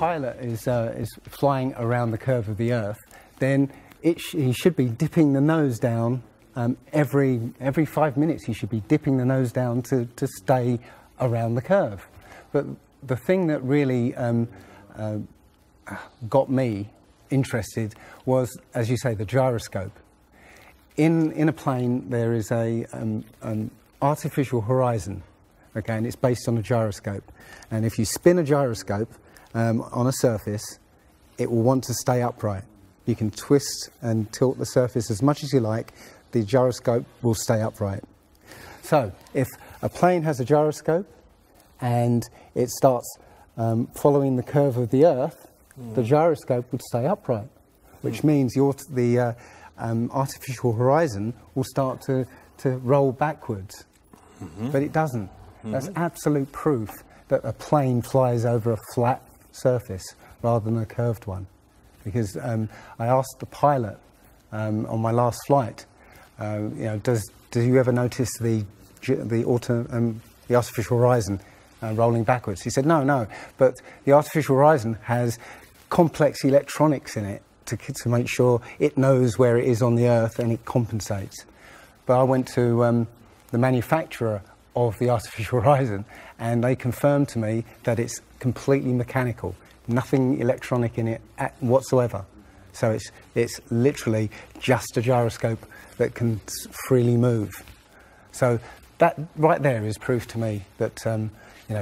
pilot is flying around the curve of the Earth, then he should be dipping the nose down every 5 minutes. He should be dipping the nose down to stay around the curve. But the thing that really got me interested was, as you say, the gyroscope. In a plane, there is an artificial horizon, okay, and it's based on a gyroscope. And if you spin a gyroscope on a surface, it will want to stay upright. You can twist and tilt the surface as much as you like, the gyroscope will stay upright. So if a plane has a gyroscope and it starts following the curve of the Earth, the gyroscope would stay upright, which means the artificial horizon will start to roll backwards. But it doesn't. That's absolute proof that a plane flies over a flat surface rather than a curved one. Because I asked the pilot on my last flight, do you ever notice the artificial horizon rolling backwards? He said, no, but the artificial horizon has complex electronics in it to make sure it knows where it is on the Earth and it compensates. But I went to the manufacturer of the artificial horizon, and they confirmed to me that it's completely mechanical, nothing electronic in it whatsoever. So it's literally just a gyroscope that can freely move. So that right there is proof to me that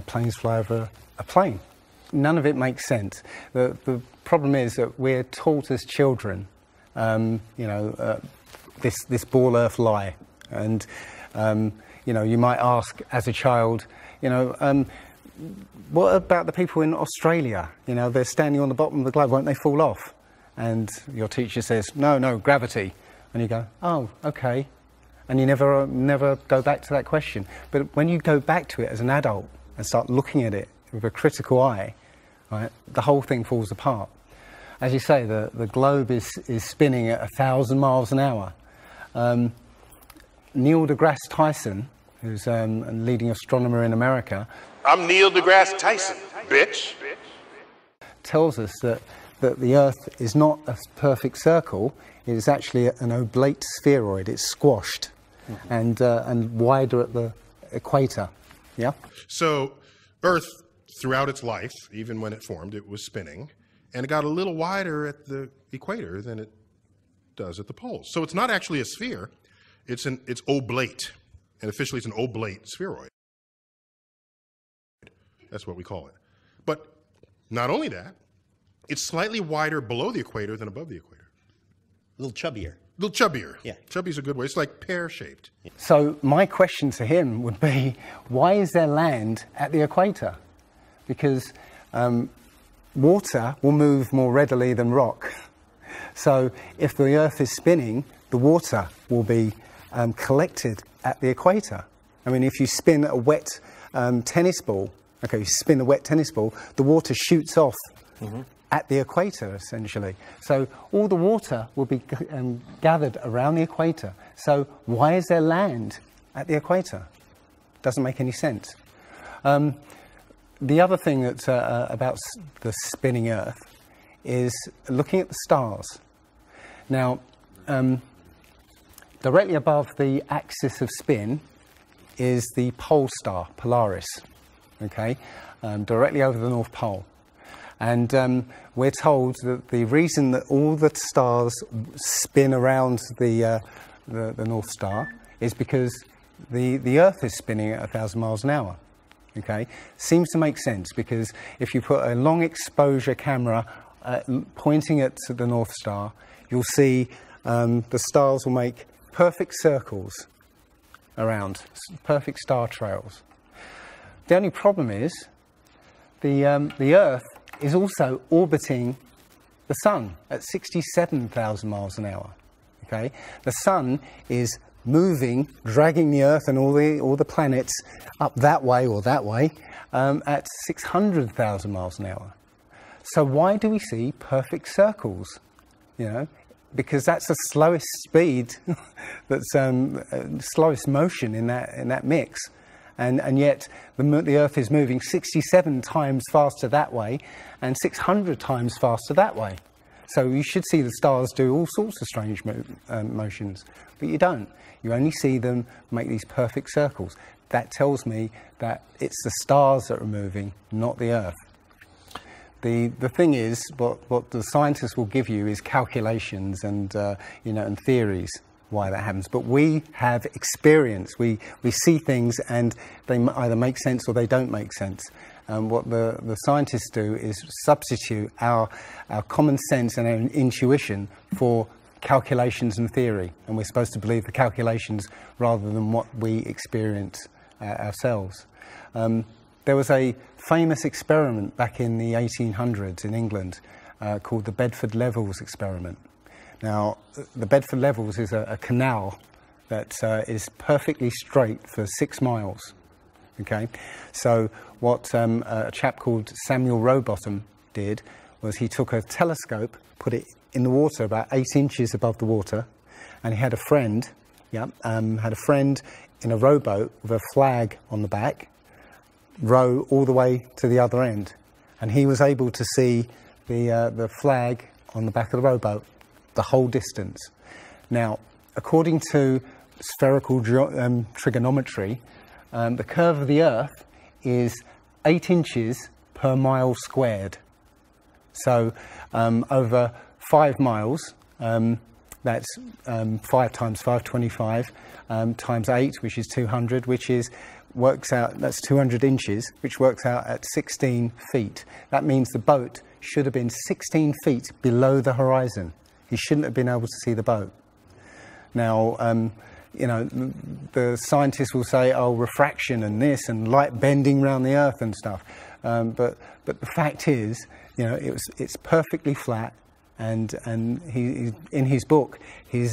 planes fly over a plane. None of it makes sense. The problem is that we're taught as children, this ball Earth lie, and you might ask as a child, what about the people in Australia? They're standing on the bottom of the globe, won't they fall off? And your teacher says, no, gravity. And you go, oh, okay. And you never go back to that question. But when you go back to it as an adult and start looking at it with a critical eye, right, the whole thing falls apart. As you say, the globe is spinning at 1,000 miles an hour. Neil deGrasse Tyson, who's a leading astronomer in America. I'm Neil deGrasse Tyson, bitch. Tells us that the Earth is not a perfect circle. It is actually an oblate spheroid. It's squashed and wider at the equator. Yeah. So Earth, throughout its life, even when it formed, it was spinning, and it got a little wider at the equator than it does at the poles. So it's not actually a sphere. It's oblate, and officially it's an oblate spheroid. That's what we call it. But not only that, it's slightly wider below the equator than above the equator. A little chubbier. A little chubbier. Yeah. Chubby is a good word. It's like pear-shaped. So my question to him would be, why is there land at the equator? Because water will move more readily than rock. So if the Earth is spinning, the water will be collected at the equator. I mean, if you spin a wet tennis ball, okay, you spin a wet tennis ball, the water shoots off at the equator, essentially. So all the water will be gathered around the equator. So why is there land at the equator? Doesn't make any sense. The other thing that's about the spinning Earth is looking at the stars. Now, directly above the axis of spin is the pole star, Polaris, okay, directly over the North Pole. And we're told that the reason that all the stars spin around the North Star is because the Earth is spinning at 1,000 miles an hour. Okay, seems to make sense, because if you put a long exposure camera pointing at the North Star, you'll see the stars will make perfect circles around, perfect star trails. The only problem is the Earth is also orbiting the Sun at 67,000 miles an hour. Okay, the Sun is moving, dragging the Earth and all the planets up that way or that way at 600,000 miles an hour. So why do we see perfect circles? Because that's the slowest speed, that's slowest motion in that mix, And yet the Earth is moving 67 times faster that way and 600 times faster that way. So you should see the stars do all sorts of strange motions, but you don't. You only see them make these perfect circles. That tells me that it's the stars that are moving, not the Earth. The thing is, what the scientists will give you is calculations and and theories why that happens. But we have experience. We see things and they either make sense or they don't make sense. What the scientists do is substitute our common sense and our intuition for calculations and theory, and we're supposed to believe the calculations rather than what we experience ourselves. There was a famous experiment back in the 1800s in England called the Bedford Levels experiment. Now, the Bedford Levels is a canal that is perfectly straight for 6 miles. Okay, so what a chap called Samuel Rowbottom did was he took a telescope, put it in the water about 8 inches above the water, and he had a friend, in a rowboat with a flag on the back, row all the way to the other end, and he was able to see the flag on the back of the rowboat the whole distance. Now, according to spherical trigonometry, the curve of the Earth is 8 inches per mile squared. So over 5 miles, that's 5 times 5, 25, times 8, which is 200, works out, that's 200 inches, which works out at 16 feet. That means the boat should have been 16 feet below the horizon. He shouldn't have been able to see the boat. Now, the scientists will say, oh, refraction and this and light bending around the Earth and stuff. But the fact is, it's perfectly flat. And he in his book, he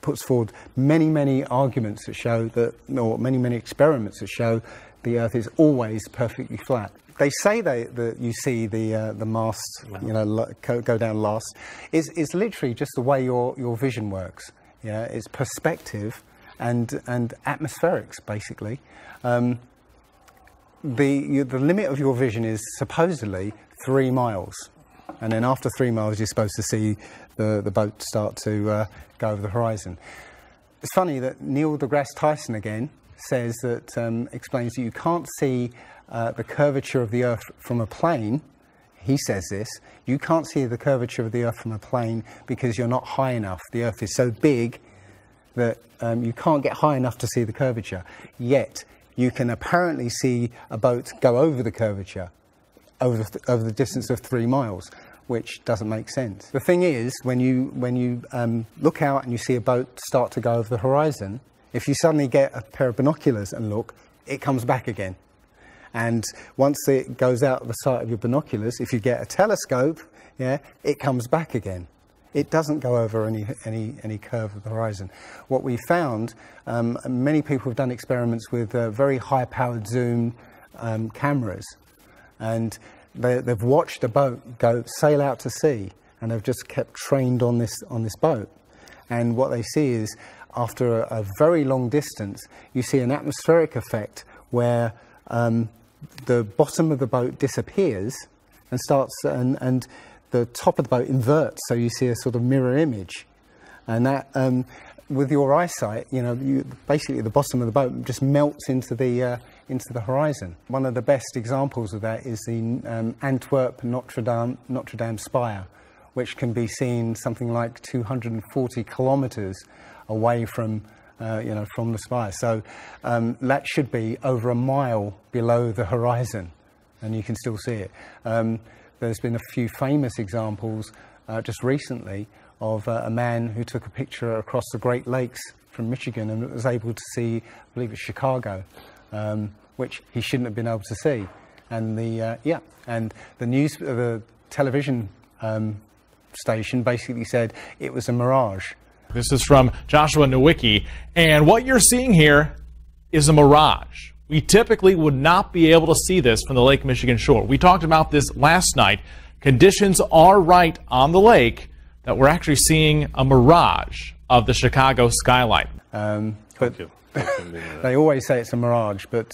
puts forward many arguments that show that, or many experiments that show the Earth is always perfectly flat. They say that you see the mast, go down last. It's literally just the way your vision works. Yeah, it's perspective and atmospherics basically. The limit of your vision is supposedly 3 miles. And then after 3 miles, you're supposed to see the boat start to go over the horizon. It's funny that Neil deGrasse Tyson again says that, explains that you can't see the curvature of the Earth from a plane. He says this, you can't see the curvature of the Earth from a plane because you're not high enough. The Earth is so big that you can't get high enough to see the curvature. Yet, you can apparently see a boat go over the curvature over the distance of 3 miles, which doesn't make sense. The thing is, when you look out and you see a boat start to go over the horizon, if you suddenly get a pair of binoculars and look, it comes back again. And once it goes out of the sight of your binoculars, if you get a telescope, it comes back again. It doesn't go over any curve of the horizon. What we found, many people have done experiments with very high-powered zoom cameras, and they've watched a boat sail out to sea, and they've just kept trained on this boat. And what they see is, after a very long distance, you see an atmospheric effect where the bottom of the boat disappears and and the top of the boat inverts, so you see a sort of mirror image. And that, with your eyesight, basically the bottom of the boat just melts into the horizon. One of the best examples of that is the Antwerp Notre Dame spire, which can be seen something like 240 kilometers away from the spire. So that should be over a mile below the horizon, and you can still see it. There's been a few famous examples just recently of a man who took a picture across the Great Lakes from Michigan and was able to see, I believe it's Chicago, which he shouldn't have been able to see. And the television station basically said it was a mirage. This is from Joshua Nowicki, and what you're seeing here is a mirage. We typically would not be able to see this from the Lake Michigan shore. We talked about this last night. Conditions are right on the lake that we're actually seeing a mirage of the Chicago skyline. But They always say it's a mirage, but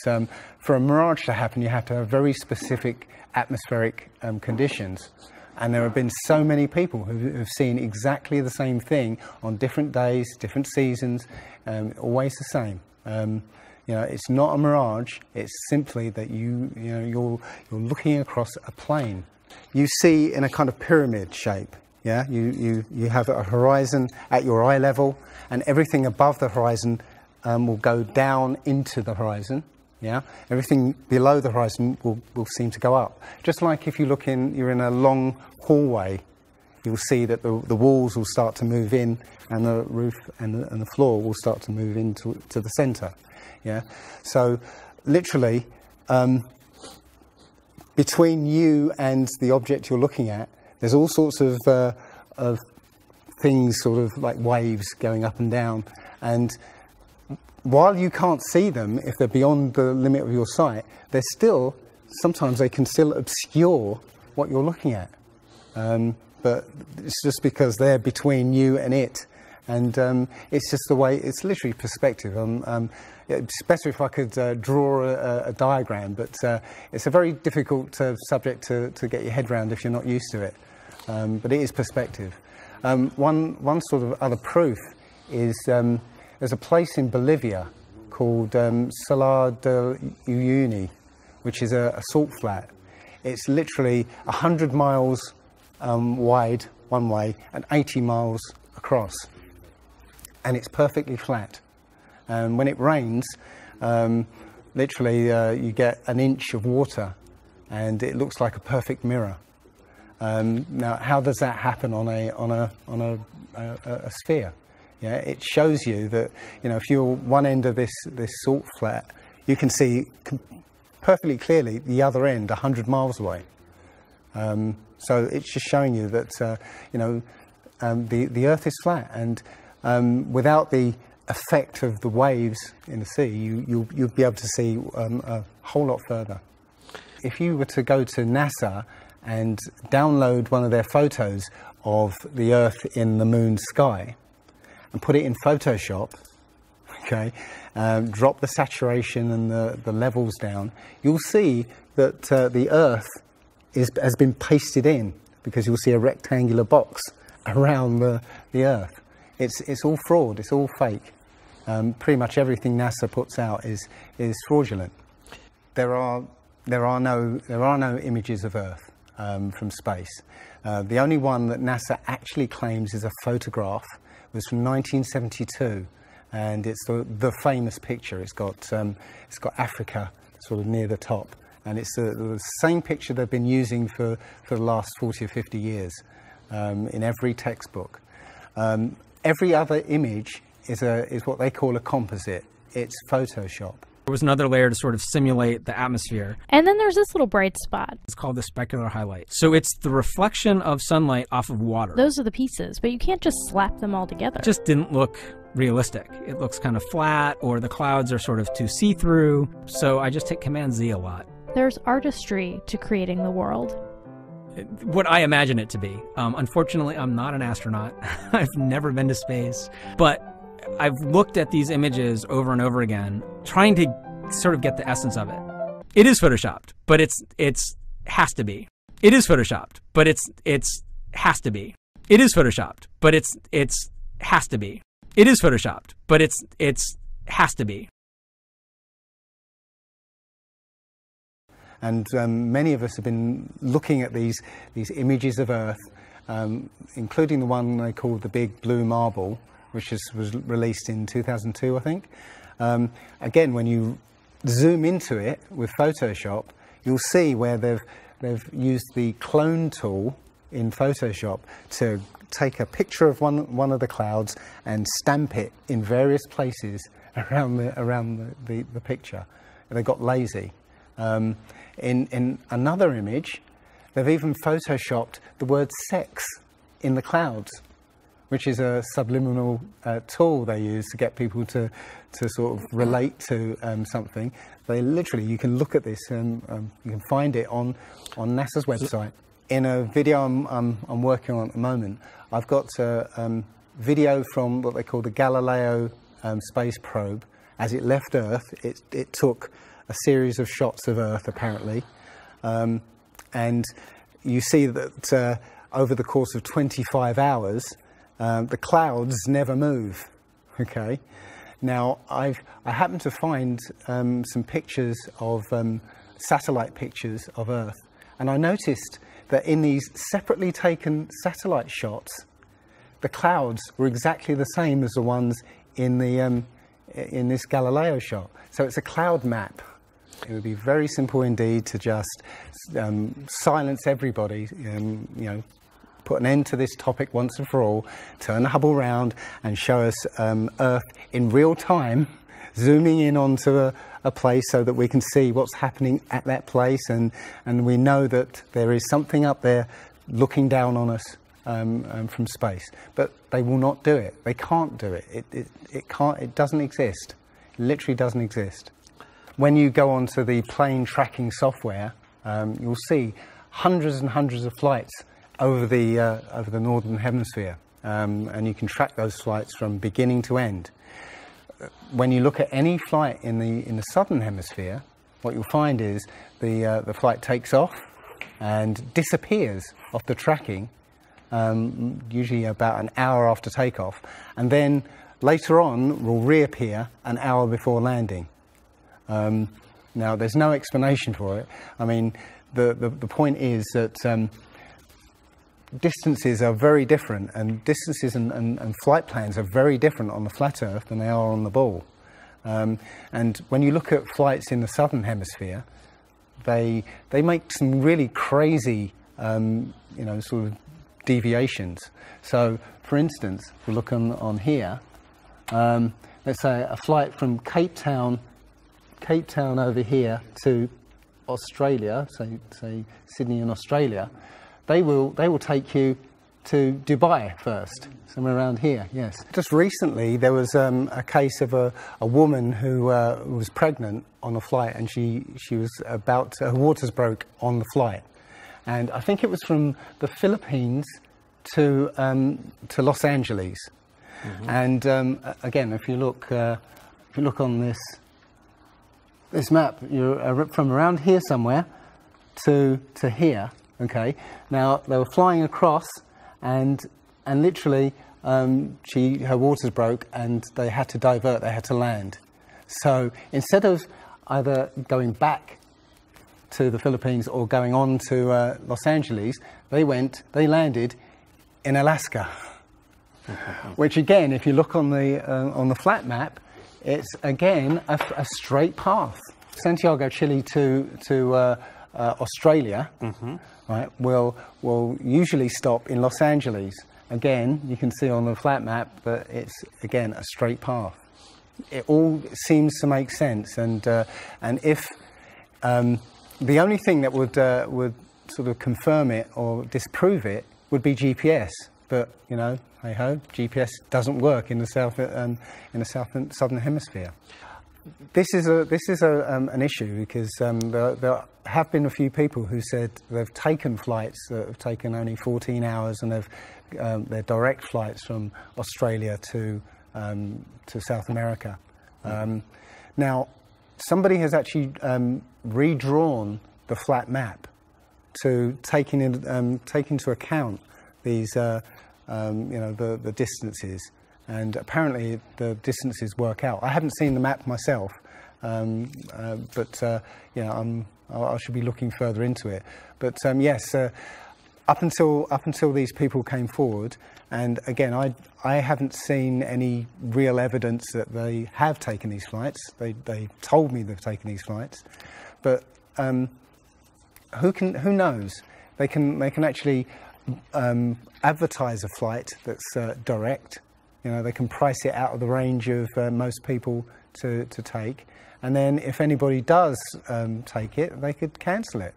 for a mirage to happen, you have to have very specific atmospheric conditions. And there have been so many people who've seen exactly the same thing on different days, different seasons, always the same. You know, it's not a mirage. It's simply that you're looking across a plane. You see in a kind of pyramid shape. Yeah, you have a horizon at your eye level, and everything above the horizon will go down into the horizon. Yeah, everything below the horizon will seem to go up. Just like if you're in a long hallway, you'll see that the walls will start to move in, and the roof and the floor will start to move into the centre. Yeah, so literally between you and the object you're looking at, there's all sorts of things, sort of like waves going up and down, and while you can't see them, if they're beyond the limit of your sight, sometimes they can still obscure what you're looking at. But it's just because they're between you and it. And it's just the way, it's literally perspective. It's better if I could draw a diagram, but it's a very difficult subject to get your head around if you're not used to it. But it is perspective. One sort of other proof is there's a place in Bolivia called Salar de Uyuni, which is a salt flat. It's literally 100 miles wide one way and 80 miles across. And it's perfectly flat. And when it rains, literally you get an inch of water and it looks like a perfect mirror. Now, how does that happen on a sphere? Yeah, it shows you that, you know, if you're one end of this salt flat, you can see perfectly clearly the other end 100 miles away. So it's just showing you that you know, the Earth is flat, and without the effect of the waves in the sea, you'll be able to see a whole lot further. If you were to go to NASA and download one of their photos of the Earth in the moon's sky and put it in Photoshop, okay, drop the saturation and the levels down, you'll see that the Earth has been pasted in, because you'll see a rectangular box around the Earth. It's all fraud, it's all fake. Pretty much everything NASA puts out is fraudulent. There are no images of Earth from space. The only one that NASA actually claims is a photograph was from 1972, and it's the famous picture. It's got Africa sort of near the top, and it's the same picture they've been using for the last 40 or 50 years in every textbook. Every other image is what they call a composite. It's Photoshop. There was another layer to sort of simulate the atmosphere. And then there's this little bright spot. It's called the specular highlight. So it's the reflection of sunlight off of water. Those are the pieces, but you can't just slap them all together. It just didn't look realistic. It looks kind of flat, or the clouds are sort of too see-through. So I just hit Command-Z a lot. There's artistry to creating the world. What I imagine it to be. Unfortunately, I'm not an astronaut. I've never been to space. But I've looked at these images over and over again, trying to sort of get the essence of it. It is photoshopped, but it's has to be. It is photoshopped, but it's has to be. It is photoshopped, but it's has to be. It is photoshopped, but it's has to be. And many of us have been looking at these images of Earth, including the one they call the Big Blue Marble, which was released in 2002, I think. Again, when you zoom into it with Photoshop, you'll see where they've used the clone tool in Photoshop to take a picture of one of the clouds and stamp it in various places around the picture. They got lazy. In another image, they've even Photoshopped the word sex in the clouds, which is a subliminal tool they use to get people to sort of relate to something. They literally, you can look at this and you can find it on NASA's website. In a video I'm working on at the moment, I've got a video from what they call the Galileo space probe, as it left Earth, it took a series of shots of Earth, apparently. And you see that over the course of 25 hours, the clouds never move. Okay. Now, I happened to find some pictures of satellite pictures of Earth, and I noticed that in these separately taken satellite shots, the clouds were exactly the same as the ones in this Galileo shot. So it's a cloud map. It would be very simple indeed to just silence everybody, put an end to this topic once and for all, turn the Hubble round and show us Earth in real time, zooming in onto a place so that we can see what's happening at that place, and we know that there is something up there looking down on us from space. But they will not do it. They can't do it. It can't. It doesn't exist. It literally doesn't exist. When you go onto the plane tracking software, you'll see hundreds and hundreds of flights over the northern hemisphere, and you can track those flights from beginning to end. When you look at any flight in the southern hemisphere, what you'll find is the flight takes off and disappears off the tracking, usually about an hour after takeoff, and then later on will reappear an hour before landing. Now, there's no explanation for it. I mean, the point is that distances are very different, and distances and flight plans are very different on the flat Earth than they are on the ball. And when you look at flights in the southern hemisphere, they make some really crazy, sort of deviations. So, for instance, if we look on here, let's say a flight from Cape Town over here to Australia, say Sydney in Australia, they will take you to Dubai first, somewhere around here, yes. Just recently there was a case of a woman who was pregnant on a flight, and she was her waters broke on the flight. And I think it was from the Philippines to Los Angeles. Mm-hmm. And again, if you look on this map, you're from around here somewhere to here. Okay. Now they were flying across, and literally her waters broke, and they had to divert. They had to land. So instead of either going back to the Philippines or going on to Los Angeles, they landed in Alaska. Which again, if you look on the flat map, it's again a straight path. Santiago, Chile to Australia, mm-hmm. right? Will usually stop in Los Angeles. Again, you can see on the flat map that it's again a straight path. It all seems to make sense, and if the only thing that would sort of confirm it or disprove it would be GPS, but hey ho, GPS doesn't work in the southern hemisphere. This is an issue because there have been a few people who said they've taken flights that have taken only 14 hours, and they're direct flights from Australia to South America. Now, somebody has actually redrawn the flat map to take into account these the distances, and apparently the distances work out. I haven't seen the map myself, but I should be looking further into it. But yes, up until these people came forward, and again, I haven't seen any real evidence that they have taken these flights. They told me they've taken these flights, but who knows? They can actually advertise a flight that's direct. They can price it out of the range of most people to take, and then if anybody does take it, they could cancel it.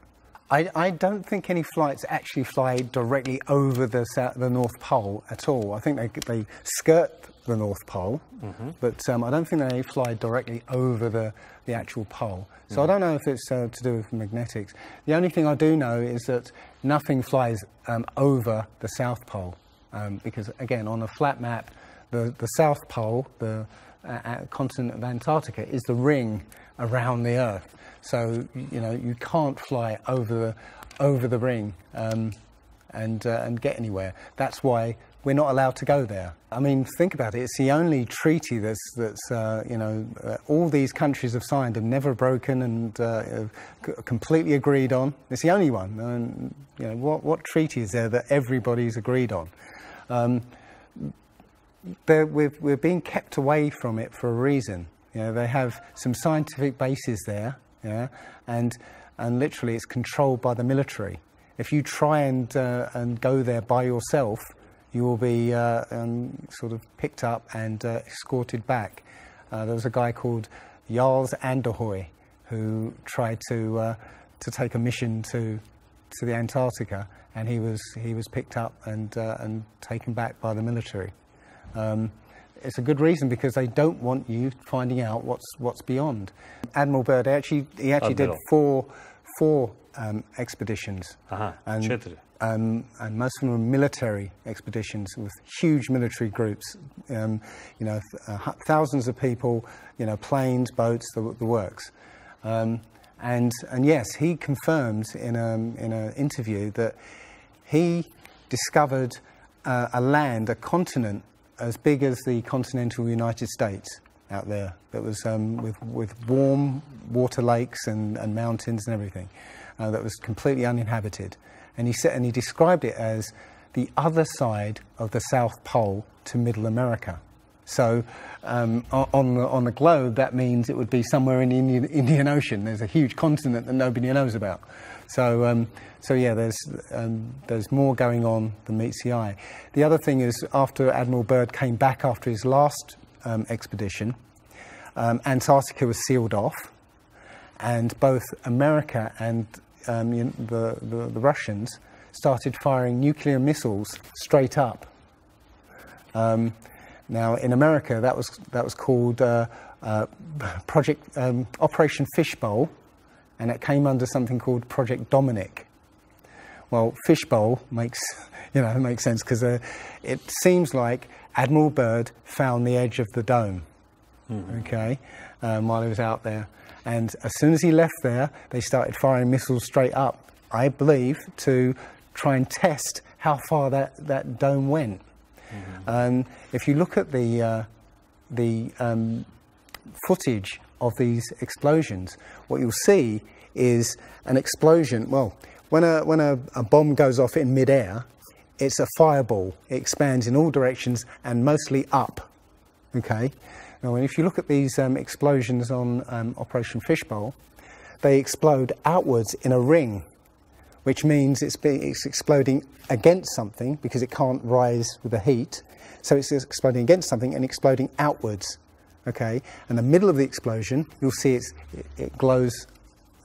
I don't think any flights actually fly directly over the North Pole at all. I think they skirt the North Pole, mm-hmm. but I don't think they fly directly over the actual pole. So mm-hmm. I don't know if it's to do with magnetics. The only thing I do know is that nothing flies over the South Pole, because again, on a flat map, the South Pole, the continent of Antarctica is the ring around the Earth. So you can't fly over the ring and get anywhere. That's why we're not allowed to go there. I mean, think about it. It's the only treaty that's all these countries have signed and never broken and completely agreed on. It's the only one. And what treaty is there that everybody's agreed on? We're being kept away from it for a reason. They have some scientific bases there, and literally it's controlled by the military. If you try and go there by yourself, you will be sort of picked up and escorted back. There was a guy called Jarls Anderhoy who tried to take a mission to the Antarctica, and he was picked up and taken back by the military. It's a good reason, because they don't want you finding out what's beyond. Admiral Byrd he actually did four expeditions, and most of them were military expeditions with huge military groups. Thousands of people, planes, boats, the works. And yes, he confirmed in an interview that he discovered a continent as big as the continental United States out there, that was with warm water lakes and mountains and everything, that was completely uninhabited. And he described it as the other side of the South Pole to Middle America. So on the globe, that means it would be somewhere in the Indian Ocean. There's a huge continent that nobody knows about. So yeah, there's more going on than meets the eye. The other thing is, after Admiral Byrd came back after his last expedition, Antarctica was sealed off, and both America and the Russians started firing nuclear missiles straight up. Now, in America, that was called Project Operation Fishbowl, and it came under something called Project Dominic. Well, Fishbowl makes sense, because it seems like Admiral Byrd found the edge of the dome, while he was out there. And as soon as he left there, they started firing missiles straight up, I believe, to try and test how far that dome went. If you look at the footage of these explosions, what you'll see is an explosion. Well, when a bomb goes off in midair, it's a fireball. It expands in all directions and mostly up. Okay. Now, if you look at these explosions on Operation Fishbowl, they explode outwards in a ring, which means it's exploding against something, because it can't rise with the heat. So it's exploding against something and exploding outwards. Okay, and the middle of the explosion, you'll see it glows,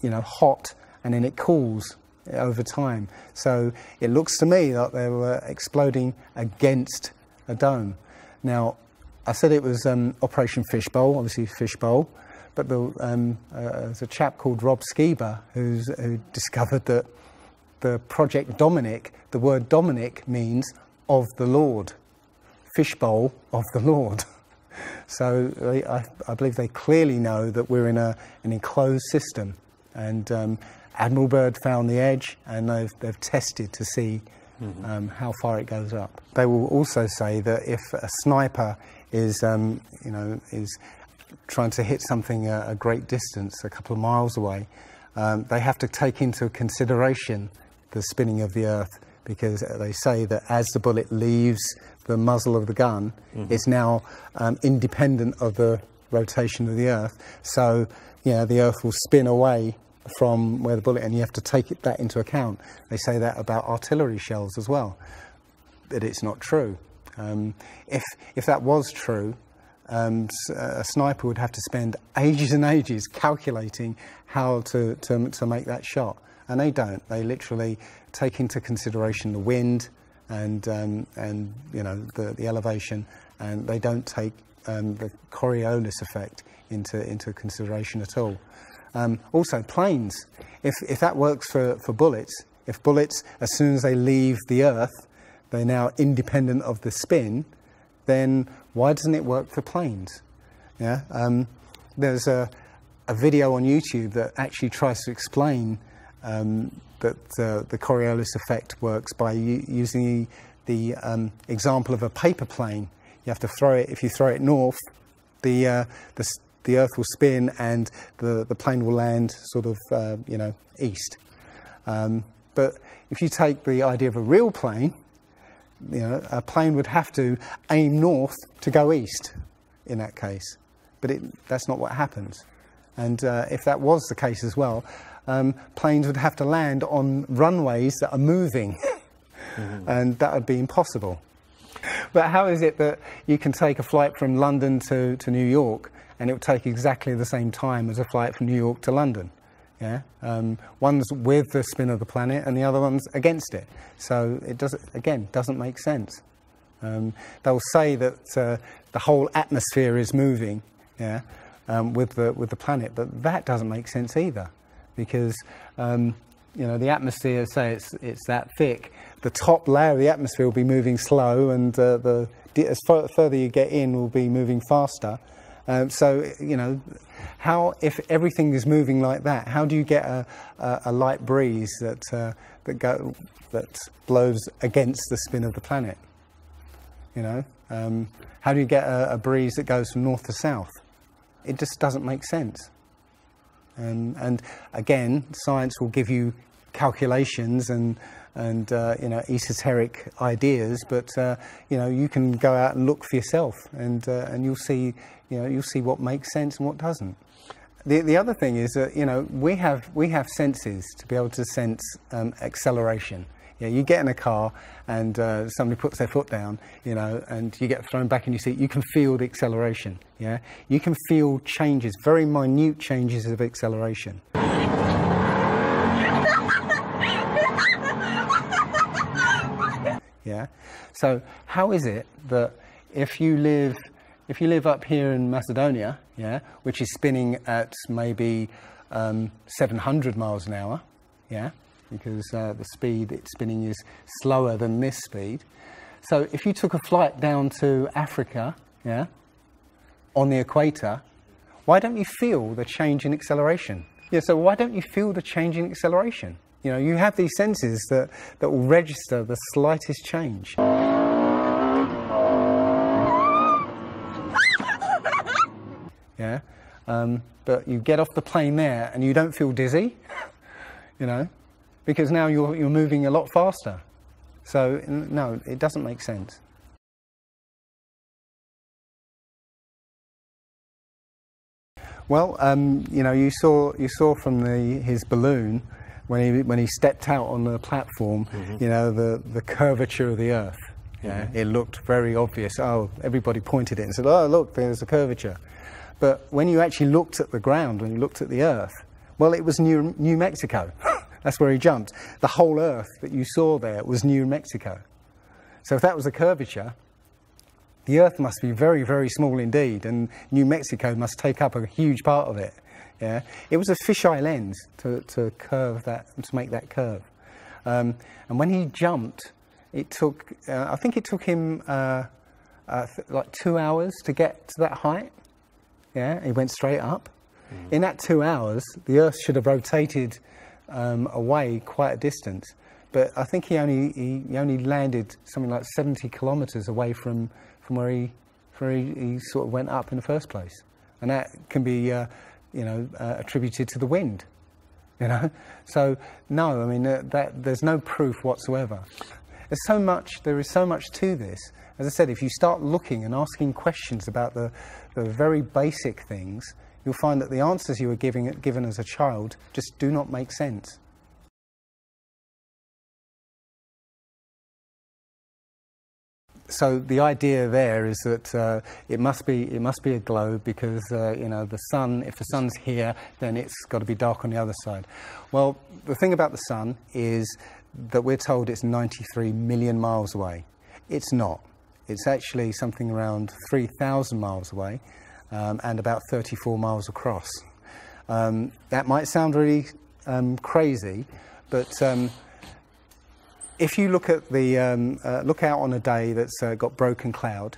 hot, and then it cools over time. So it looks to me like they were exploding against a dome. Now, I said it was Operation Fishbowl, obviously Fishbowl, but there's a chap called Rob Skiba who discovered that the Project Dominic, the word Dominic means of the Lord, Fishbowl of the Lord. So I believe they clearly know that we're in an enclosed system, and Admiral Byrd found the edge, and they've tested to see how far it goes up. They will also say that if a sniper is trying to hit something a great distance, a couple of miles away, they have to take into consideration the spinning of the Earth, because they say that as the bullet leaves the muzzle of the gun, it's now independent of the rotation of the Earth. So, the Earth will spin away from where the bullet, and you have to take that into account. They say that about artillery shells as well, but it's not true. If that was true, a sniper would have to spend ages and ages calculating how to make that shot, and they don't. They literally take into consideration the wind and the elevation, and they don't take the Coriolis effect into consideration at all. Also, planes. If that works for bullets, if bullets, as soon as they leave the Earth, they're now independent of the spin, then why doesn't it work for planes? Yeah, there's a video on YouTube that actually tries to explain that the Coriolis effect works by using the example of a paper plane. You have to throw it. If you throw it north, the Earth will spin and the plane will land sort of east. But if you take the idea of a real plane, a plane would have to aim north to go east in that case. But that's not what happens. And if that was the case as well, planes would have to land on runways that are moving. And that would be impossible. But how is it that you can take a flight from London to New York and it will take exactly the same time as a flight from New York to London? Yeah, one's with the spin of the planet and the other one's against it. So it doesn't make sense. They'll say that the whole atmosphere is moving, yeah, with the planet, but that doesn't make sense either, because the atmosphere, say it's that thick, the top layer of the atmosphere will be moving slow, and as further you get in, will be moving faster. How, if everything is moving like that, how do you get a light breeze that blows against the spin of the planet? How do you get a breeze that goes from north to south? It just doesn't make sense. And again, science will give you calculations and esoteric ideas, but you can go out and look for yourself, and you'll see what makes sense and what doesn't. The other thing is that we have senses to be able to sense acceleration. Yeah, you get in a car and somebody puts their foot down, and you get thrown back in your seat. You can feel the acceleration. Yeah, you can feel changes, very minute changes of acceleration. Yeah. So how is it that if you live up here in Macedonia, yeah, which is spinning at maybe 700 miles an hour, yeah, because the speed it's spinning is slower than this speed. So if you took a flight down to Africa, yeah, on the equator, why don't you feel the change in acceleration? Yeah, so why don't you feel the change in acceleration? You have these senses that will register the slightest change. Yeah, but you get off the plane there and you don't feel dizzy, because now you're moving a lot faster. So no, it doesn't make sense. Well, you saw from his balloon when he stepped out on the platform, the curvature of the Earth. Yeah, it looked very obvious. Oh, everybody pointed it and said, "Oh, look, there's a curvature." But when you actually looked at the ground, when you looked at the Earth, well, it was New Mexico. That's where he jumped. The whole Earth that you saw there was New Mexico. So if that was a curvature, the Earth must be very, very small indeed, and New Mexico must take up a huge part of it. Yeah, it was a fisheye lens to curve that, to make that curve. And when he jumped, it took, I think it took him like 2 hours to get to that height. Yeah, he went straight up. In that 2 hours, the Earth should have rotated away quite a distance. But I think he only landed something like 70 kilometers away from where he sort of went up in the first place. And that can be attributed to the wind. So no, I mean there's no proof whatsoever. There is so much to this. As I said, if you start looking and asking questions about the very basic things, you'll find that the answers you were given as a child just do not make sense. So the idea there is that it must be a globe because the sun. If the sun's here, then it's got to be dark on the other side. Well, the thing about the sun is that we're told it's 93 million miles away. It's not. It's actually something around 3,000 miles away, and about 34 miles across. That might sound really crazy, but if you look at look out on a day that's got broken cloud,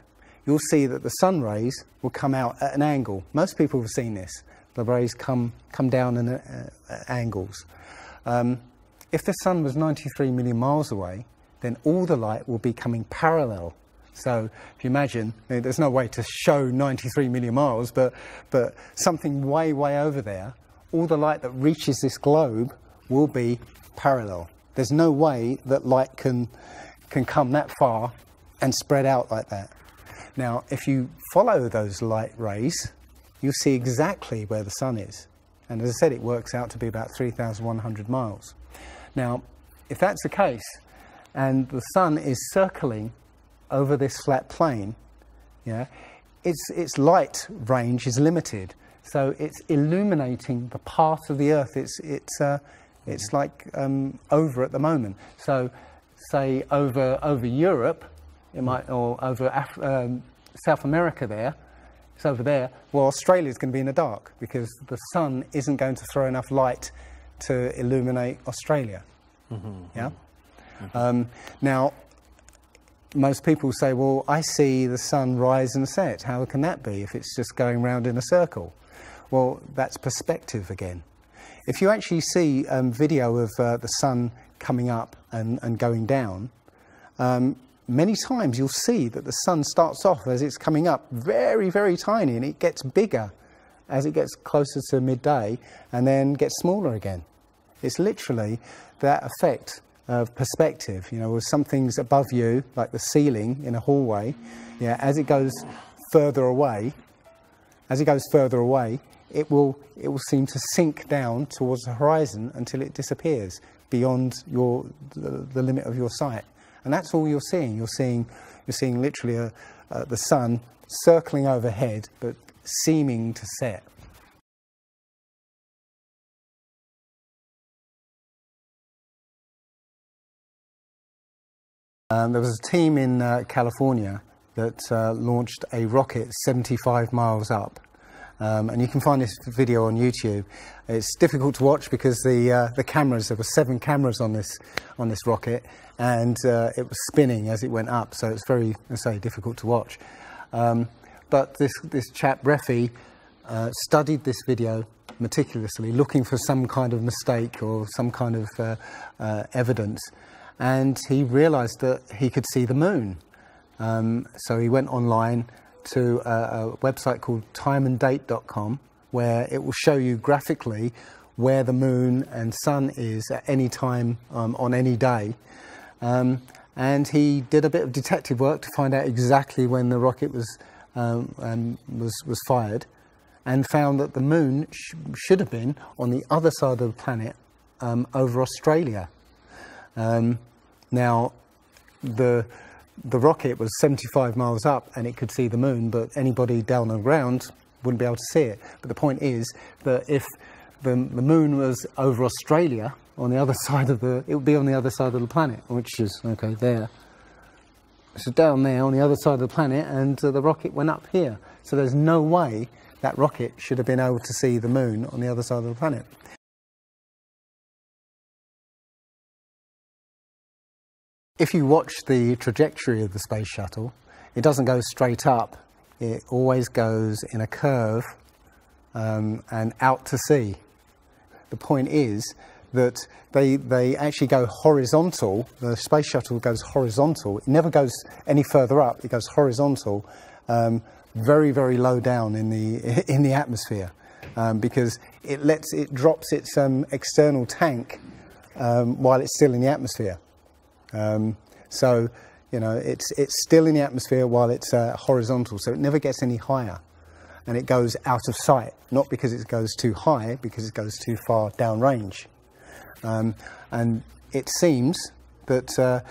you'll see that the sun rays will come out at an angle. Most people have seen this. The rays come down at angles. If the sun was 93 million miles away, then all the light will be coming parallel. So if you imagine, there's no way to show 93 million miles, but something way, way over there, all the light that reaches this globe will be parallel. There's no way that light can come that far and spread out like that. Now, if you follow those light rays, you'll see exactly where the sun is. And as I said, it works out to be about 3,100 miles. Now, if that's the case, and the sun is circling over this flat plane, yeah, its light range is limited. So it's illuminating the path of the Earth. It's like over at the moment. So, say over Europe, it might, or over South America there, it's over there. Well, Australia's going to be in the dark because the sun isn't going to throw enough light to illuminate Australia. Yeah. Now, most people say, well, I see the sun rise and set. How can that be if it's just going round in a circle? Well, that's perspective again. If you actually see video of the sun coming up and going down, many times you'll see that the sun starts off as it's coming up very, very tiny, and it gets bigger as it gets closer to midday and then gets smaller again. It's literally that effect of perspective, you know, with something's above you, like the ceiling in a hallway, yeah, as it goes further away, it will seem to sink down towards the horizon until it disappears beyond the limit of your sight. And that's all you're seeing. You're seeing literally the sun circling overhead, but seeming to set. There was a team in California that launched a rocket 75 miles up. And you can find this video on YouTube. It's difficult to watch because the cameras, there were 7 cameras on this rocket, and it was spinning as it went up, so it's very, let's say, difficult to watch. But this chap, Refi, studied this video meticulously, looking for some kind of mistake or some kind of evidence, and he realized that he could see the moon. So he went online to a website called timeanddate.com, where it will show you graphically where the moon and sun is at any time on any day. And he did a bit of detective work to find out exactly when the rocket was fired, and found that the moon should have been on the other side of the planet, over Australia. Now, the rocket was 75 miles up and it could see the moon, but anybody down on the ground wouldn't be able to see it. But the point is that if the moon was over Australia, on the other side of it would be on the other side of the planet, which is, okay, there. So down there on the other side of the planet, and the rocket went up here. So there's no way that rocket should have been able to see the moon on the other side of the planet. If you watch the trajectory of the space shuttle, it doesn't go straight up. It always goes in a curve and out to sea. The point is that they actually go horizontal. The space shuttle goes horizontal. It never goes any further up. It goes horizontal, very, very low down in the atmosphere, because it drops its external tank while it's still in the atmosphere. So, you know, it's still in the atmosphere while it's horizontal, so it never gets any higher, and it goes out of sight, not because it goes too high, because it goes too far downrange. And it seems that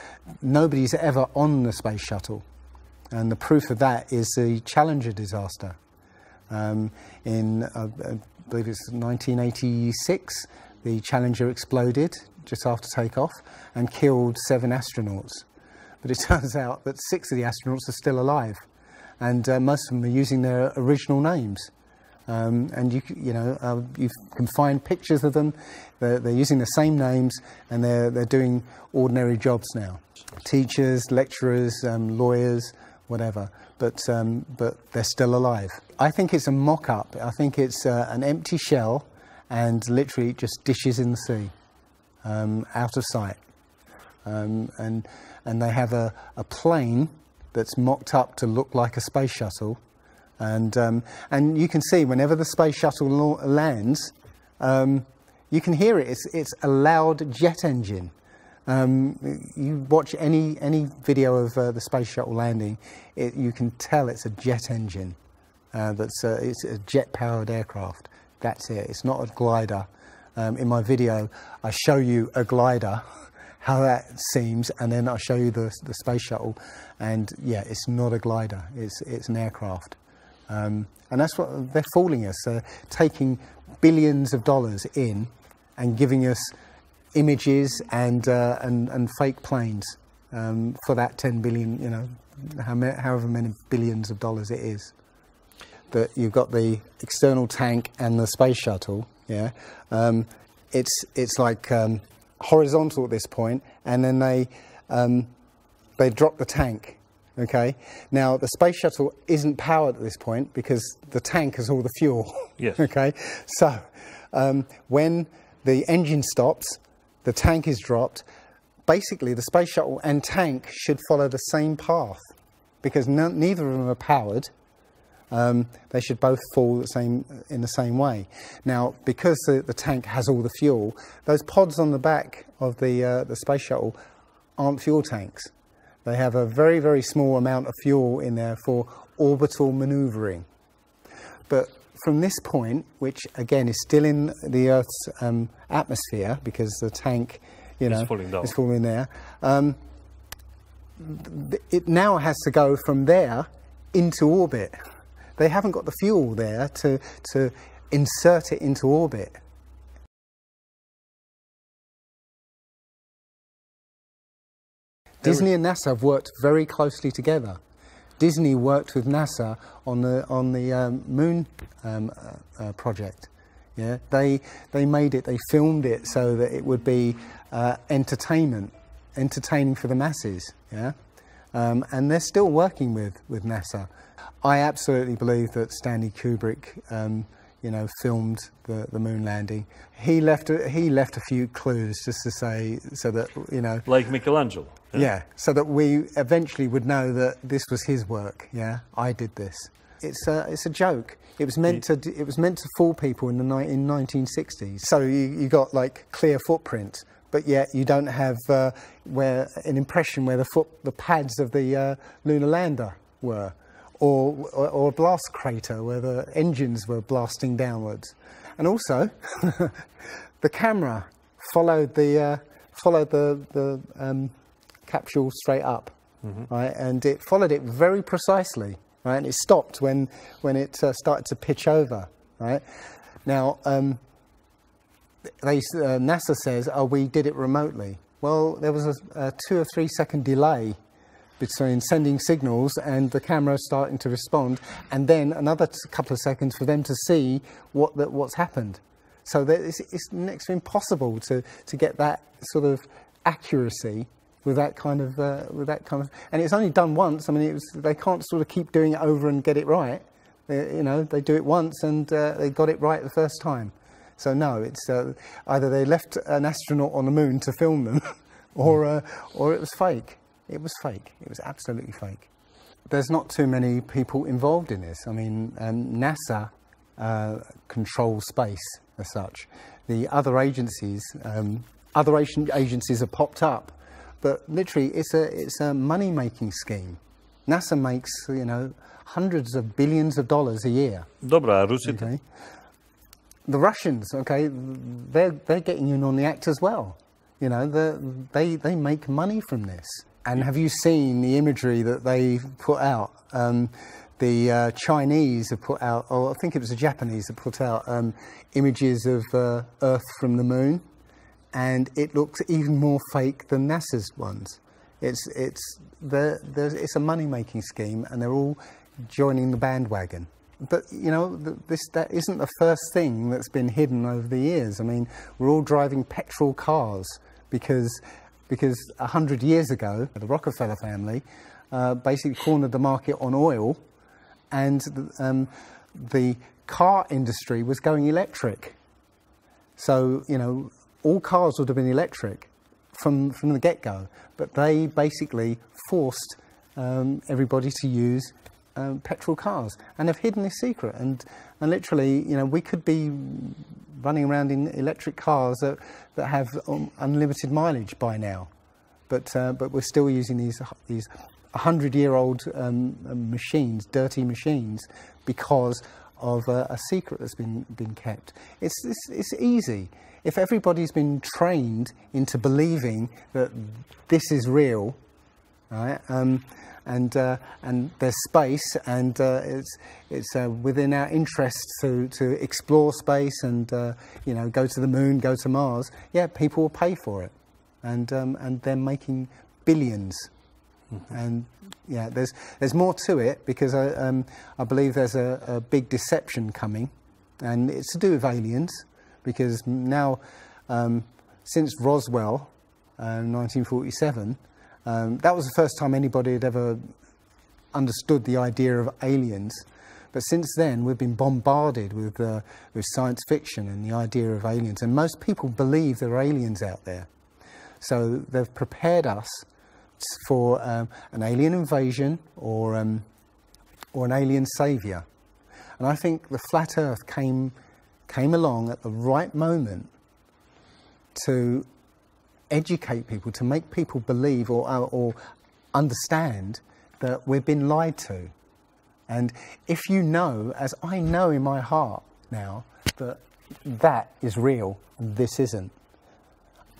nobody's ever on the space shuttle, and the proof of that is the Challenger disaster. In, I believe it's 1986, the Challenger exploded just after takeoff and killed 7 astronauts. But it turns out that 6 of the astronauts are still alive, and most of them are using their original names. And you can find pictures of them. They're using the same names, and they're doing ordinary jobs now. Teachers, lecturers, lawyers, whatever, but they're still alive. I think it's a mock-up. I think it's an empty shell and literally just dishes in the sea, out of sight. And they have a plane that's mocked up to look like a space shuttle, and you can see whenever the space shuttle lands, you can hear it. It's a loud jet engine. You watch any video of the space shuttle landing, you can tell it's a jet engine. It's a jet-powered aircraft. That's it. It's not a glider. In my video, I show you a glider, how that seems, and then I show you the space shuttle, and yeah, it's not a glider. It's an aircraft, and that's what they're fooling us. They're taking billions of dollars in and giving us images and fake planes for that 10 billion, you know, however many billions of dollars it is. That you've got the external tank and the space shuttle. Yeah, it's like horizontal at this point, and then they drop the tank. Okay, now the space shuttle isn't powered at this point because the tank has all the fuel. Yes. Okay, so when the engine stops, the tank is dropped. Basically, the space shuttle and tank should follow the same path because neither of them are powered. They should both fall in the same way. Now, because the tank has all the fuel, those pods on the back of the space shuttle aren't fuel tanks. They have a very, very small amount of fuel in there for orbital manoeuvring. But from this point, which again is still in the Earth's atmosphere because the tank, you know, is falling there, it now has to go from there into orbit. They haven't got the fuel there to insert it into orbit. Disney and NASA have worked very closely together. Disney worked with NASA on the moon project. Yeah, they made it. They filmed it so that it would be entertaining for the masses. Yeah, and they're still working with NASA. I absolutely believe that Stanley Kubrick, you know, filmed the moon landing. He left a few clues just to say, so that, you know, like Michelangelo. Yeah, so that we eventually would know that this was his work. Yeah, I did this. It's a joke. It was meant to fool people in 1960s. So you got like clear footprints, but yet you don't have where an impression where the pads of the lunar lander were. Or a blast crater where the engines were blasting downwards, and also the camera followed the capsule straight up, right, and it followed it very precisely, right, and it stopped when it started to pitch over, right. Now, NASA says, "Oh, we did it remotely." Well, there was a 2 or 3 second delay between sending signals and the camera starting to respond, and then another couple of seconds for them to see what's happened. So it's next to impossible to get that sort of accuracy with that kind of and it's only done once. I mean, they can't sort of keep doing it over and get it right. You know, they do it once and they got it right the first time. So no, it's either they left an astronaut on the moon to film them, or it was fake. It was fake. It was absolutely fake. There's not too many people involved in this. I mean, NASA controls space as such. The other agencies, have popped up, but literally it's a money-making scheme. NASA makes, you know, hundreds of billions of dollars a year. Dobra, Rusi. Okay. The Russians, okay, they're getting in on the act as well. You know, they make money from this. And have you seen the imagery that they put out? The Chinese have put out, or I think it was the Japanese that put out images of Earth from the moon, and it looks even more fake than NASA's ones. It's a money-making scheme, and they're all joining the bandwagon. But you know, that isn't the first thing that's been hidden over the years. I mean, we're all driving petrol cars because 100 years ago, the Rockefeller family basically cornered the market on oil, and the car industry was going electric. So, you know, all cars would have been electric from the get-go, but they basically forced everybody to use petrol cars, and have hidden this secret. And literally, you know, we could be running around in electric cars that have unlimited mileage by now, but we're still using these 100-year-old machines, dirty machines, because of a secret that's been kept. It's easy. If everybody's been trained into believing that this is real, right? And there's space, and it's within our interest to explore space and you know, go to the moon, go to Mars. Yeah, people will pay for it, and they're making billions. And yeah, there's more to it, because I believe there's a big deception coming, and it's to do with aliens, because now since Roswell, 1947. That was the first time anybody had ever understood the idea of aliens. But since then, we've been bombarded with science fiction and the idea of aliens. And most people believe there are aliens out there. So they've prepared us for an alien invasion or an alien saviour. And I think the flat Earth came along at the right moment to educate people, to make people believe or understand that we've been lied to. And if you know, as I know in my heart now, that is real and this isn't,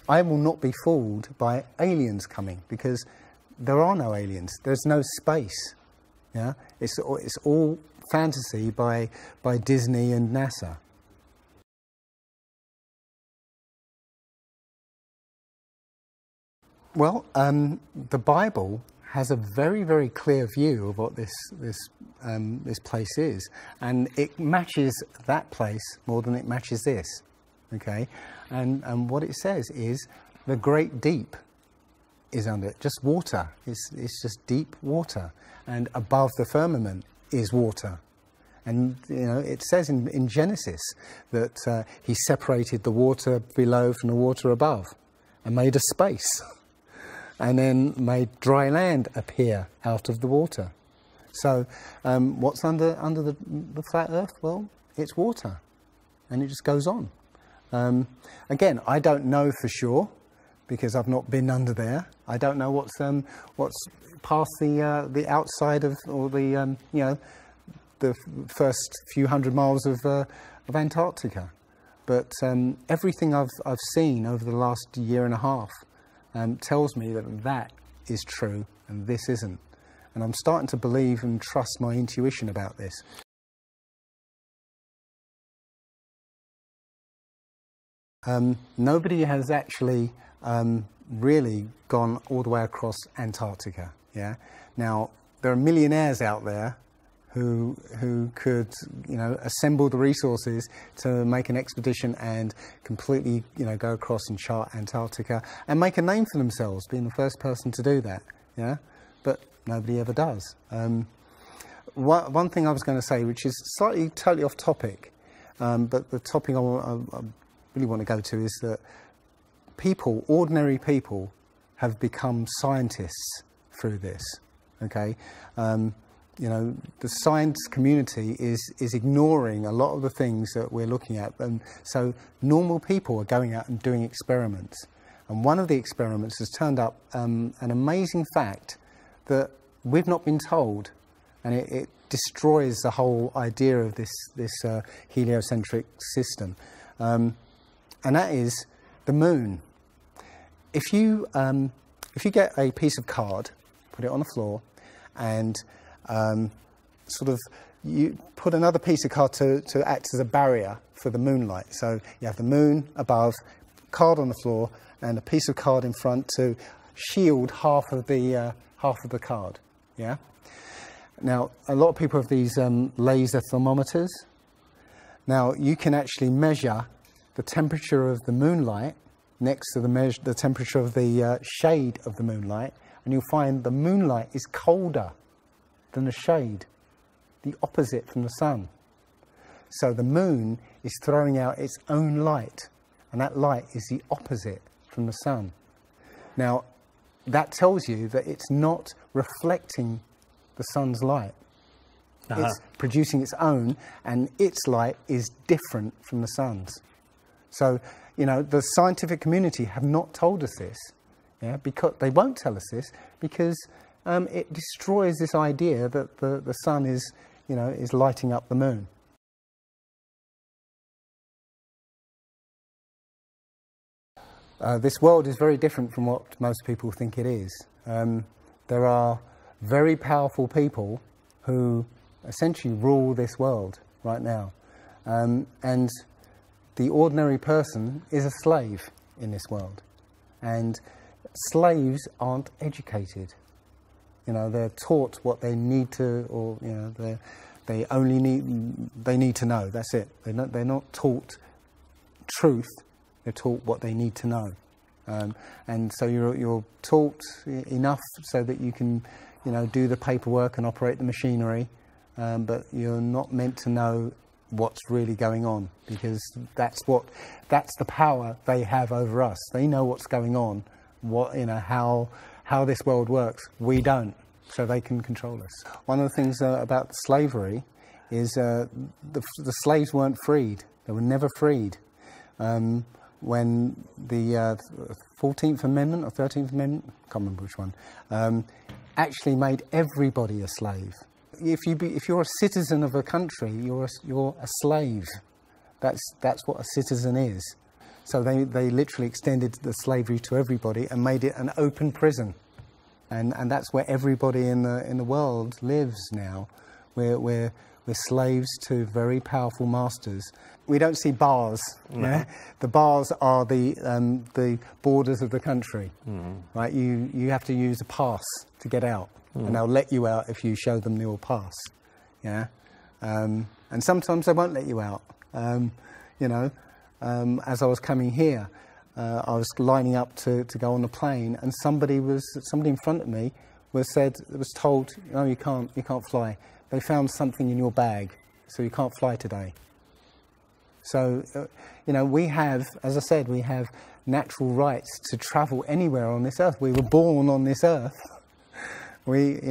I will not be fooled by aliens coming, because there are no aliens. There's no space. Yeah, it's all fantasy by Disney and NASA. Well, the Bible has a very, very clear view of what this place is, and it matches that place more than it matches this. Okay, and what it says is the great deep is under it, just water. It's just deep water, and above the firmament is water. And you know, it says in Genesis that he separated the water below from the water above, and made a space. And then made dry land appear out of the water. So what's under the flat Earth? Well, it's water, and it just goes on. Again, I don't know for sure, because I've not been under there. I don't know what's past the outside of, or the you know, the first few hundred miles of Antarctica. But everything I've seen over the last year and a half tells me that is true and this isn't. And I'm starting to believe and trust my intuition about this. Nobody has actually really gone all the way across Antarctica. Yeah. Now, there are millionaires out there who could, you know, assemble the resources to make an expedition and completely, you know, go across and chart Antarctica and make a name for themselves, being the first person to do that. Yeah, but nobody ever does. One thing I was going to say, which is slightly totally off topic, but the topic I really want to go to is that people, ordinary people, have become scientists through this. Okay. You know, the science community is ignoring a lot of the things that we're looking at. And so normal people are going out and doing experiments. And one of the experiments has turned up an amazing fact that we've not been told. And it destroys the whole idea of this heliocentric system. And that is the moon. If you get a piece of card, put it on the floor, and sort of you put another piece of card to act as a barrier for the moonlight. So you have the moon above, card on the floor, and a piece of card in front to shield half of the card. Yeah. Now, a lot of people have these laser thermometers. Now, you can actually measure the temperature of the moonlight next to the temperature of the shade of the moonlight, and you'll find the moonlight is colder than the shade, the opposite from the sun. So the moon is throwing out its own light, and that light is the opposite from the sun. Now, that tells you that it's not reflecting the sun's light. It's producing its own, and its light is different from the sun's. So, you know, the scientific community have not told us this, because they won't tell us this, because it destroys this idea that the sun is, you know, is lighting up the moon. This world is very different from what most people think it is. There are very powerful people who essentially rule this world right now. And the ordinary person is a slave in this world. And slaves aren't educated. You know, they're taught what they need to, or, you know, they need to know. That's it. They're not taught truth. They're taught what they need to know. And so you're taught enough so that you can, you know, do the paperwork and operate the machinery, but you're not meant to know what's really going on, because that's the power they have over us. They know what's going on, you know, how this world works. We don't, so they can control us. One of the things about slavery is the slaves weren't freed. They were never freed. When the 14th Amendment or 13th Amendment, I can't remember which one, actually made everybody a slave. If you're a citizen of a country, you're a slave. That's what a citizen is. So they literally extended the slavery to everybody and made it an open prison, and that's where everybody in the world lives now. We're slaves to very powerful masters. We don't see bars. No. Yeah? The bars are the borders of the country, right? You have to use a pass to get out, and they'll let you out if you show them your pass. Yeah, and sometimes they won't let you out. You know, as I was coming here, I was lining up to go on the plane, and somebody in front of me was told, "No, you can't fly. They found something in your bag, so you can't fly today." So, you know, we have, as I said, we have natural rights to travel anywhere on this earth. We were born on this earth. We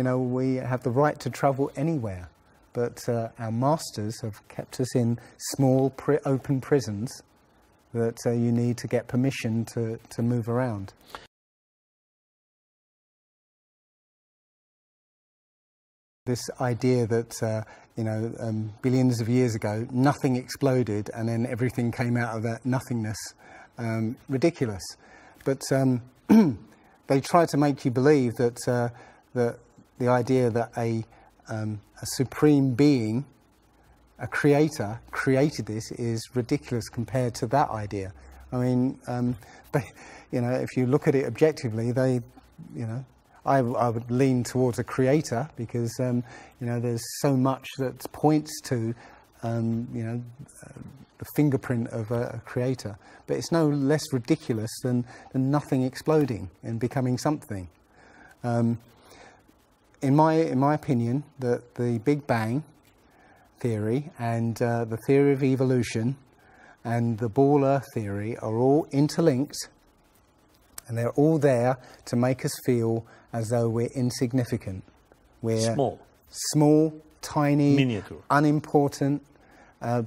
have the right to travel anywhere. But our masters have kept us in small, open prisons that you need to get permission to move around. This idea that, billions of years ago, nothing exploded and then everything came out of that nothingness, ridiculous. But they try to make you believe that the idea that a supreme being, a creator, created this is ridiculous compared to that idea. I mean, if you look at it objectively, I would lean towards a creator, because there's so much that points to the fingerprint of a creator. But it's no less ridiculous than nothing exploding and becoming something. In my opinion, the Big Bang theory and the theory of evolution and the ball Earth theory are all interlinked, and they're all there to make us feel as though we're insignificant. We're small, tiny, miniature, unimportant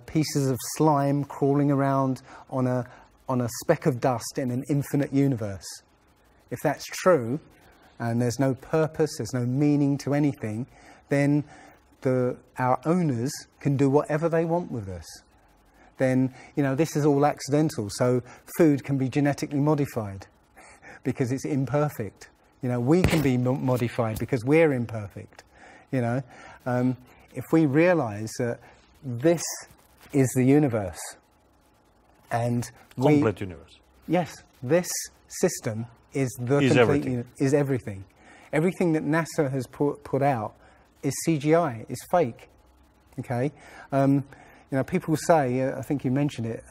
pieces of slime crawling around on a speck of dust in an infinite universe. If that's true, and there's no purpose, there's no meaning to anything, then our owners can do whatever they want with us. Then, this is all accidental, so food can be genetically modified because it's imperfect. We can be modified because we're imperfect. If we realize that this is the universe, and complete universe. Yes, this system is is everything. Everything that NASA has put out is CGI, is fake. Okay, people say, I think you mentioned it.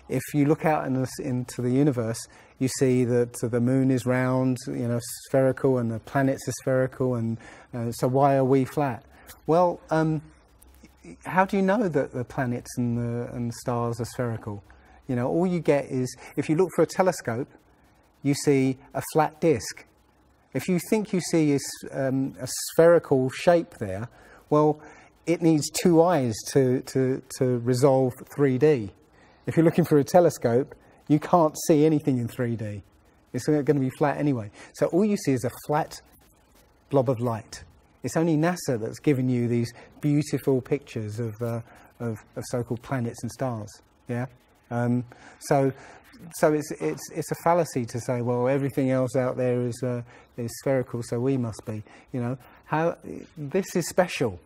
if you look out into the universe, you see that the moon is round, spherical, and the planets are spherical, and so why are we flat? Well, how do you know that the planets and the stars are spherical? All you get is, if you look for a telescope, you see a flat disk. If you think you see a spherical shape there, well, it needs two eyes to resolve 3D. If you're looking for a telescope, you can't see anything in 3D. It's going to be flat anyway. So all you see is a flat blob of light. It's only NASA that's given you these beautiful pictures of so-called planets and stars. Yeah. So it's a fallacy to say, well, everything else out there is spherical, so we must be. How this is special.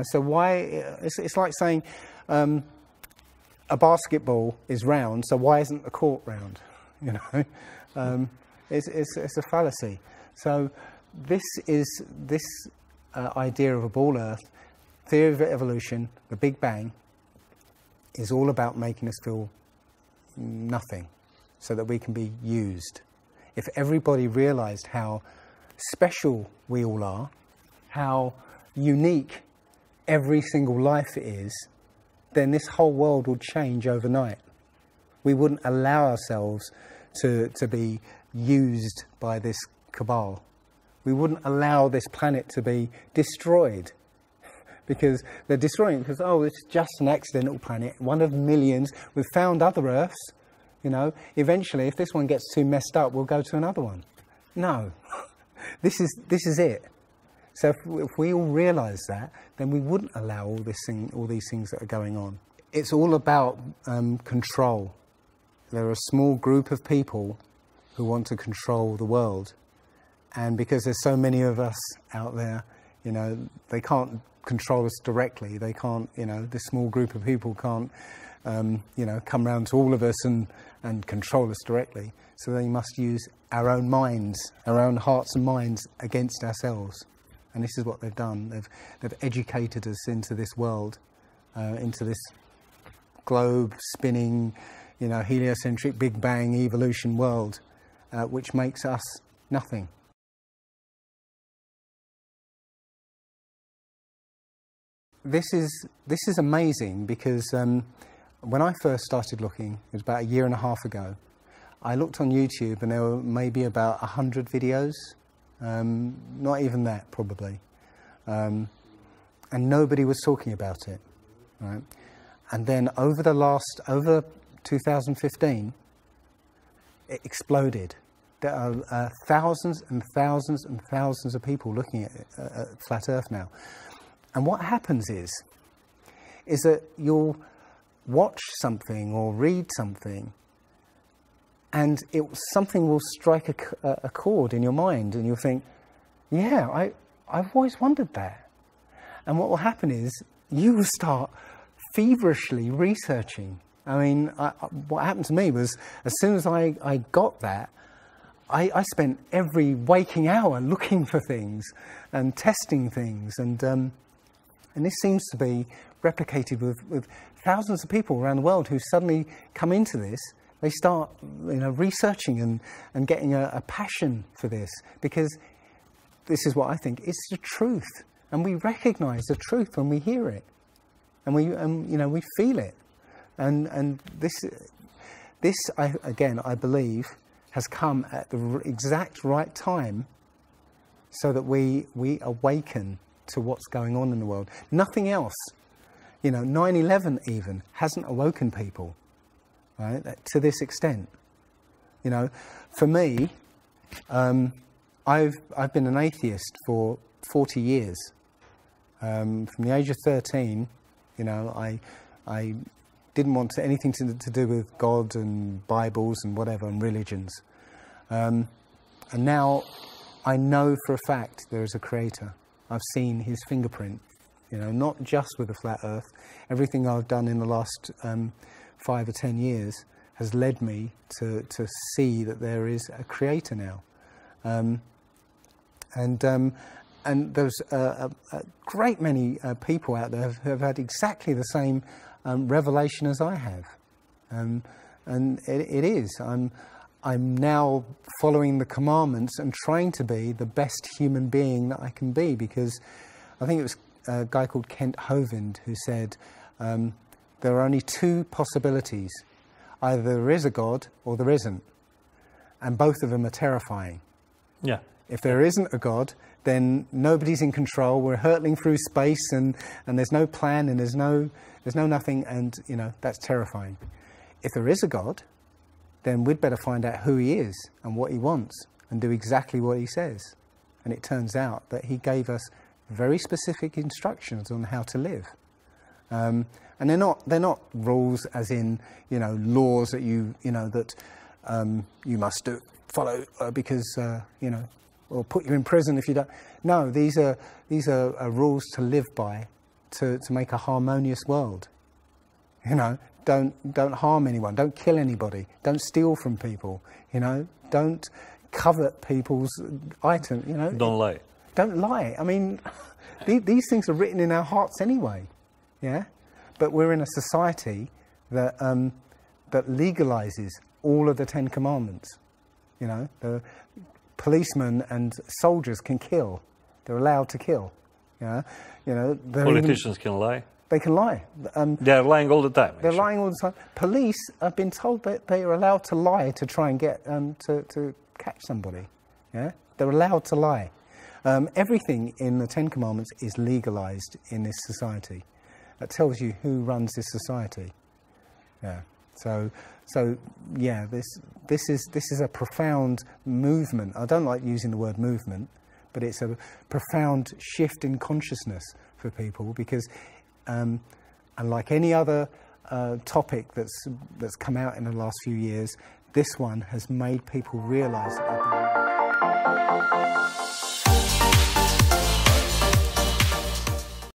So why? It's like saying a basketball is round, so why isn't the court round? It's a fallacy. So this idea of a ball Earth, theory of evolution, the Big Bang, is all about making us feel nothing, so that we can be used. If everybody realised how special we all are, how unique every single life is, then this whole world would change overnight. We wouldn't allow ourselves to be used by this cabal. We wouldn't allow this planet to be destroyed, because they're destroying it because, oh, it's just an accidental planet, one of millions. We've found other Earths. Eventually, if this one gets too messed up, we'll go to another one. No, this is it. So if we all realise that, then we wouldn't allow all these things that are going on. It's all about control. There are a small group of people who want to control the world, and because there's so many of us out there, they can't control us directly. They can't, this small group of people can't, come round to all of us and control us directly. So they must use our own minds, our own hearts and minds against ourselves. And this is what they've done. They've educated us into this world, into this globe spinning, heliocentric Big Bang evolution world, which makes us nothing. This is amazing because when I first started looking, it was about a year and a half ago, I looked on YouTube and there were maybe about 100 videos. Not even that, probably. And nobody was talking about it, right? And then over 2015, it exploded. There are thousands and thousands and thousands of people looking at Flat Earth now. And what happens is that you'll watch something or read something, and something will strike a chord in your mind, and you'll think, yeah, I've always wondered that. And what will happen is you will start feverishly researching. I mean, what happened to me was, as soon as I got that, I spent every waking hour looking for things and testing things, and this seems to be replicated with thousands of people around the world who suddenly come into this. They start, researching and getting a passion for this, because this is what I think, it's the truth. And we recognise the truth when we hear it. And we feel it. And this I believe, has come at the exact right time, so that we awaken to what's going on in the world. Nothing else. 9/11 even hasn't awoken people, right, to this extent. For me, I've been an atheist for 40 years. From the age of 13, I didn't want anything to do with God and Bibles and whatever, and religions. And now I know for a fact there is a creator. I've seen his fingerprint, not just with the Flat Earth. Everything I've done in the last 5 or 10 years has led me to see that there is a creator now. And there's a great many people out there who have had exactly the same revelation as I have. and it is. I'm now following the commandments and trying to be the best human being that I can be, because I think it was a guy called Kent Hovind who said there are only two possibilities. Either there is a God or there isn't. And both of them are terrifying. Yeah. If there isn't a God, then nobody's in control. We're hurtling through space and there's no plan and there's no nothing, and that's terrifying. If there is a God, then we'd better find out who he is and what he wants and do exactly what he says. And it turns out that he gave us very specific instructions on how to live. And they're not rules as in, laws that you must follow because, or put you in prison if you don't. No, these are rules to live by, to make a harmonious world. Don't harm anyone, don't kill anybody, don't steal from people, don't covet people's items, Don't lie. Don't lie. I mean, these things are written in our hearts anyway, yeah? But we're in a society that legalizes all of the 10 Commandments. The policemen and soldiers can kill. They're allowed to kill. Politicians can lie. They can lie. They're lying all the time. They're lying all the time. Police have been told that they are allowed to lie to try and get to catch somebody. Yeah, they're allowed to lie. Everything in the 10 Commandments is legalized in this society. That tells you who runs this society. Yeah. So yeah, this is a profound movement. I don't like using the word movement, but it's a profound shift in consciousness for people, because and like any other topic that's come out in the last few years, this one has made people realise that they've been